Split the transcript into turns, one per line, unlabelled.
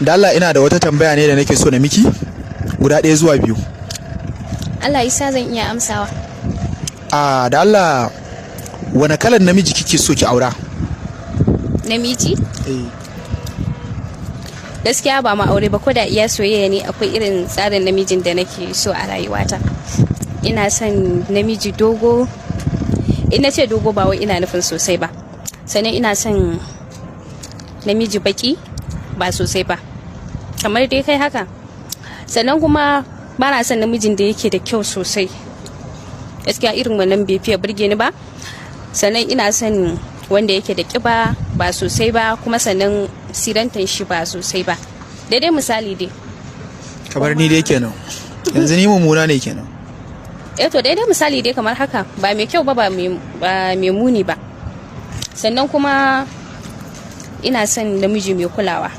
Da Allah ina da wata tambaya ne da nake so na miki guda 1 zuwa 2.
Allah isa zan iya amsawa.
Da Allah wani kalan namiji kike so ki aura?
Namiji? Gaskiya ba ma aure ba, ko da iya soyayya ne akwai irin tsarin namijin da nake so a rayuwata. Ina son namiji dogo. Ina ce dogo ba wai ina nufin sosai ba. Sannan ina son namiji baki ba sosai ba, kamar dai kai haka. Sannan kuma ba na son namijin da yake da kyau sosai. Gaskiya irin wannan bai fiye burge ni ba. Sannan ina son wanda yake da kiba ba sosai ba, kuma sannan sirantan shi ba sosai ba. Daidai misali dai.
Kamar ni dai kenan. Yanzu ni mummuna ne kenan.
To daidai misali dai kamar haka, ba mai kyau ba mai muni ba. Sannan kuma ina son namiji mai kulawa.